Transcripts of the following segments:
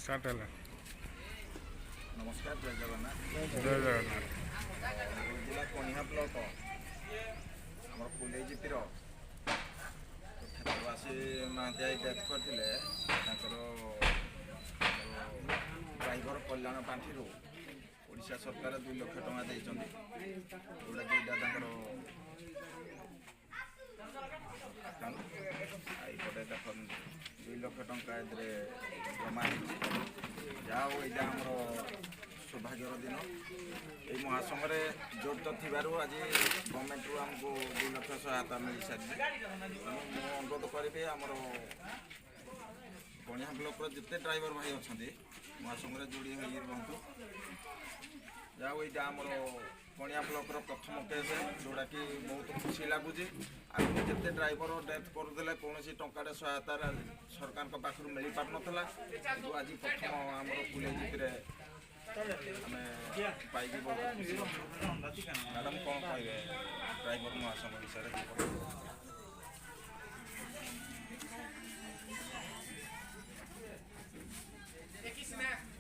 Start है नमस्कार जय जगन्नाथ जय जगन्नाथ जिला कणिहा ब्लक आम पुलेजीपीर क्षेत्रवासी महांती डेथ करते ड्राइवर कल्याण पांठि ओडिशा सरकार 2 लाख टंका देइछन्ति जोटा कि आईपटे देख 2 लाख टंका जमा जहाँ यहाँ आमर सौभाग्यर दिन ये महासंघ जड़ित थी आज गवर्नमेंट रु आमको 2 लाख सहायता मिल सारी मुझे अनुरोध करी आमर कणिहा ब्लॉक जिते ड्राइवर भाई अच्छा महासंघ जोड़ी हो रुहतु जहाँ यहाँ आमर कणिहा ब्लॉक प्रथम केस जोटा कि बहुत खुशी लगुच आगे जिते ड्राइवर डेथ करुले कौन टंका सहायता सरकार पाखर मिल पार नाला कि आज प्रथम आमर पुलेजीपी आम पाई बहुत खुशी मैडम कौन कहे ड्राइवर महासंघ विषय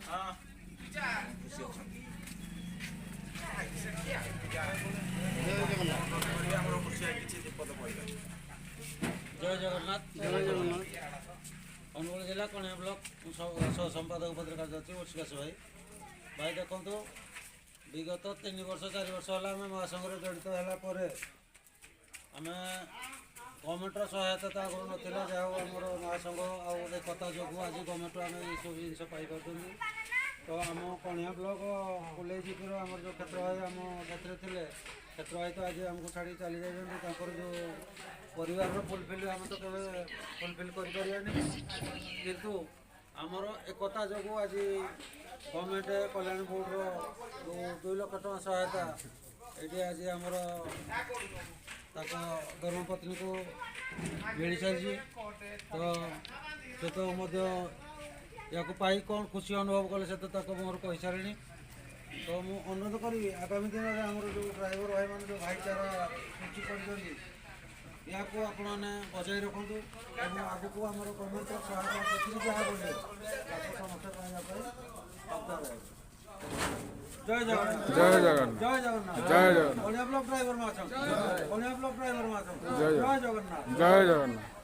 हाँ खुशी अच्छा जय जगन्नाथ अनुगुल जिला कणिहा ब्लॉक सह संपादक पद कार्य उत्कर्ष भाई भाई देखु विगत 3 वर्ष 4 वर्ष है आम महासंघ जड़ित है आम गवर्नमेंटर सहायता आगुरी नाला जहाँ आमर महासंघ आता जो आज गवर्नमेंट आम ये सब जिन पाई तो आम कणिहा ब्लॉक पुलेजीपीर आम जो क्षेत्र भाई आम साथी थे क्षेत्र भाई तो आज आमको छाड़ी चली जाइए जो परिवार फुलफिल आम तो कभी फुलफिल करें किंतु आमर एकता जो आज गवर्नमेंट कल्याण बोर्ड जो 2 लाख टंका सहायता ये आज आमर धर्मपत्नी को मिल सारी तो या पाई कौन खुशी अनुभव कले से मोर कही सारे तो मु अनुरोध करी आगामी दिन में आम जो ड्राइवर भाई मान जो भाईचारा सृष्टि कर आपने बजाय रखु और आगक आम गवर्नमेंट सहायता जहाँ बोले समस्या पाइबा जय जगन्नाथ जय जगन्नाथ जय जगन्नाथ जय जगन्नाथ कणिहा ब्लॉक ड्राइवर महासंघ कणिहा ब्लॉक ड्राइवर महासंघ जय जगन्नाथ जय जगन्नाथ।